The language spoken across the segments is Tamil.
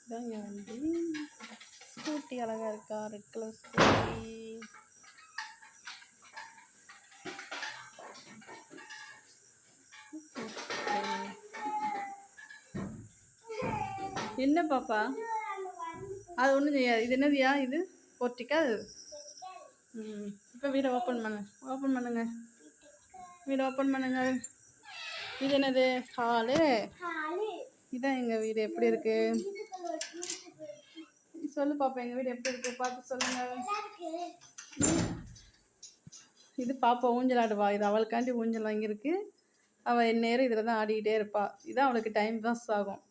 இதான் என் வண்டி. ஸ்கூட்டி அழகாக இருக்கா, ரெட் கலர் ஸ்கூட்டி. என்ன பாப்பா, அது ஒன்றும் செய்யாது. இது என்னதுயா? இது போர்ட்டிக்கல். இப்போ வீடை ஓப்பன் பண்ணுங்க. வீடை ஓப்பன் பண்ணுங்க. இது என்னது? ஹாலு. இதான் எங்கள் வீடு. எப்படி இருக்கு சொல்லு பாப்பா. எங்கள் வீடு எப்படி இருக்கு பார்த்து சொல்லுங்க. இது பாப்பா ஊஞ்சல் ஆடுவா. இது அவளுக்காண்டி ஊஞ்சல் வாங்கியிருக்கு. அவள் எந்நேரம் இதில் தான் ஆடிக்கிட்டே இருப்பாள். இதான் அவளுக்கு டைம் பாஸ் ஆகும்.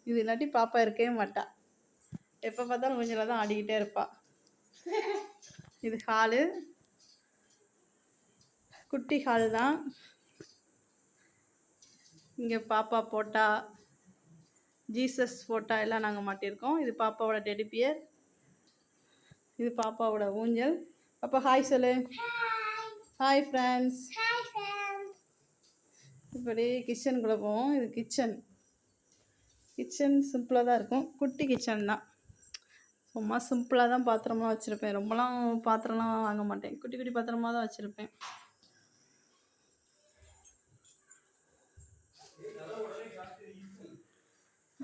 இது இல்லாட்டி பாப்பா இருக்கவே மாட்டா. எப்போ பார்த்தாலும் ஊஞ்சலில் தான் ஆடிக்கிட்டே இருப்பாள். இது ஹாலு. குட்டி ஹால் தான். இங்கே பாப்பா போட்டா, ஜீசஸ் போட்டா எல்லாம் நாங்கள் மாட்டியிருக்கோம். இது பாப்பாவோட டெடிபியர். இது பாப்பாவோட ஊஞ்சல். பாப்பா ஹாய் சொல்லு. Hi friends. இப்படி கிச்சனுக்குள்ளே போவோம். இது கிச்சன் சிம்பிளாக தான் இருக்கும். குட்டி கிச்சன் தான். சும்மா சிம்பிளாக தான் பாத்திரமாக வச்சுருப்பேன். ரொம்பலாம் பாத்திரம்லாம் வாங்க மாட்டேன். குட்டி குட்டி பாத்திரமாக தான் வச்சுருப்பேன்.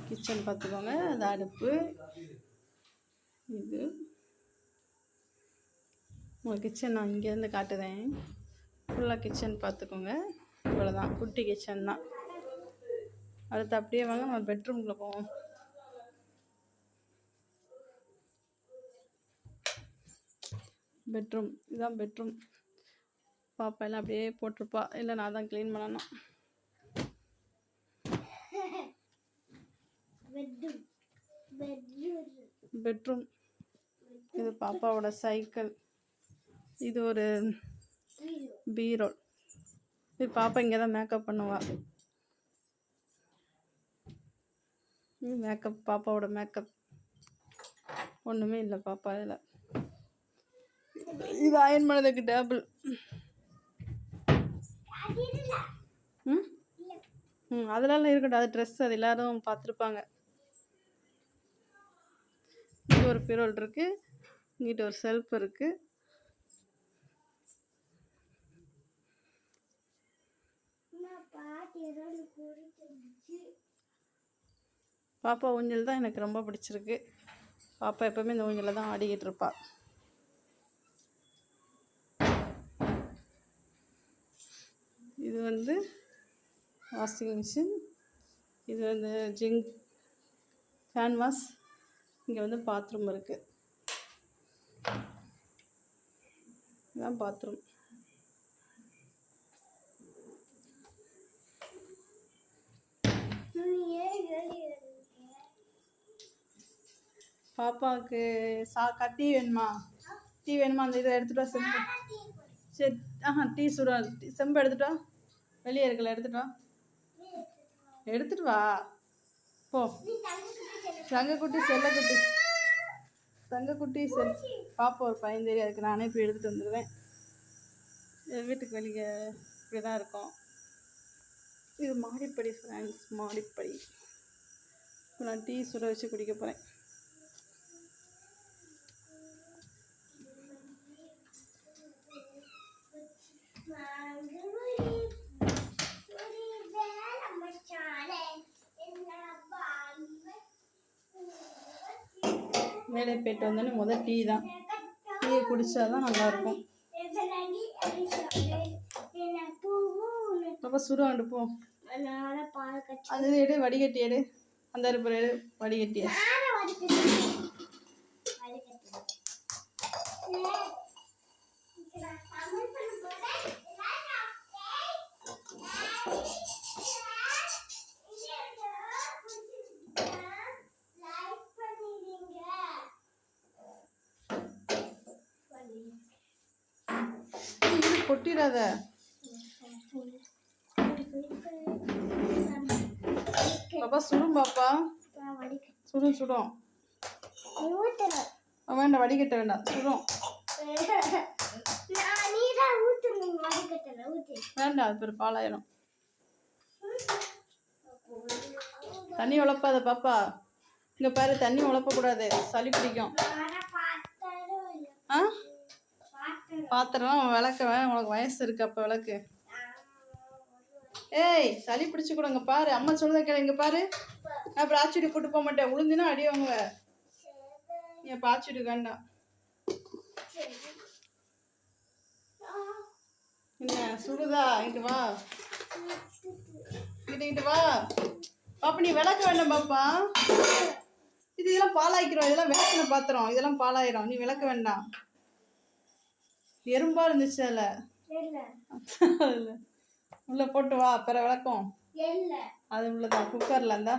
கிச்சன் பார்த்துக்கோங்க. அது அடுப்பு. இது உங்கள் கிச்சன் நான் இங்கேருந்து காட்டுறேன். ஃபுல்லாக கிச்சன் பார்த்துக்கோங்க. இவ்வளோதான், குட்டி கிச்சன் தான். அடுத்து அப்படியே வாங்க நம்ம பெட்ரூம்குள்ளே போவோம். பெட்ரூம். இதுதான் பெட்ரூம். பாப்பா எல்லாம் அப்படியே போட்டிருப்பா. இல்லை நான் தான் க்ளீன் பண்ணணும். பெட்ரூம். இது பாப்பாவோட சைக்கிள். இது ஒரு பீரோல். இது பாப்பா இங்கே தான் மேக்கப் பண்ணுவா. இது மேக்கப், பாப்பாவோட மேக்கப். ஒன்றுமே இல்லை பாப்பா இதில். இது அயன் பண்ணதுக்கு டேபிள். அதெல்லாம் இருக்கட்டும். அது ட்ரெஸ், அது எல்லாரும் பார்த்துருப்பாங்க. இங்கே ஒரு பீரோல் இருக்குது. இங்கிட்ட ஒரு செல்ஃப் இருக்குது. பாப்பா ஊஞ்சல் தான் எனக்கு ரொம்ப பிடிச்சிருக்கு. பாப்பா எப்போவுமே இந்த ஊஞ்சலில் தான் ஆடிக்கிட்டு இருப்பாள். இது வந்து வாஷிங் மிஷின். இது வந்து ஜிங்க் கேன்வாஸ். இங்கே வந்து பாத்ரூம் இருக்குது. இதுதான் பாத்ரூம். பாப்பாவுக்கு டீ வேணுமா? டீ வேணுமா? அந்த இதை எடுத்துகிட்டு வா. செம்பு. சரி. டீ சுட. செம்பு எடுத்துகிட்டு வா. வெளியே இருக்கல, எடுத்துகிட்டு வா. எடுத்துகிட்டு வா போ. தங்கக்குட்டி, செல்லக்குட்டி, தங்கக்குட்டி, பாப்பா ஒரு பையன் தெரியாது. அதுக்கு நானே போய் எடுத்துகிட்டு வந்துடுவேன். வீட்டுக்கு வெளியே இப்படி தான் இருக்கும். இது மாடிப்படி ஃப்ரெண்ட்ஸ், மாடிப்படி. இப்போ நான் டீ சுட வச்சு குடிக்க போகிறேன். வேலையை போய்ட்டு வந்தோடனே முதல் டீ தான். டீயை குடித்தா தான் நல்லாயிருக்கும். அப்போ சுடுவாண்டு போ. அது எடு, வடிகட்டி எடு. அந்த இருப்பு எடு, வடிகட்டி. கொட்டிடாத. பாப்பா சுடும். பாப்பா சுடும். வேண்டாம், வடிகட்ட வேண்டாம். சுடும். வேண்டாம், அது பேர் பாலாயிரும். தண்ணி உழப்பாத பாப்பா. இங்கே பாரு, தண்ணி உழப்பக்கூடாது, சளி பிடிக்கும். ஆ பாத்திரம் விளக்குவேன், உனக்கு வயசு இருக்கு அப்போ விளக்கு. ஏய் சளி பிடிச்சி கொடுங்க பாரு, அம்மா சொல்லுத கேளு. இங்கே பாரு, நான் அப்புறம் ஆச்சிட்டு கூட்டு போக மாட்டேன், உளுந்துனா அடி வாங்குவ. நீ அப்போ ஆச்சிட்டு வேண்டாம். என்ன சுடுதா? இங்கிட்டு வா, இங்கிட்டு வா பாப்பா. நீ விளக்க வேண்டாம் பாப்பா, இதெல்லாம் பாலாய்க்கிறோம், இதெல்லாம் விளக்குன பாத்திரம், இதெல்லாம் பாலாயிரும். நீ விளக்க வேண்டாம். எறும்பா இருந்துச்சு அதில் உள்ள போட்டு வா, அப்புறம் விளக்கம். அது உள்ளதான் குக்கர்ல இருந்தா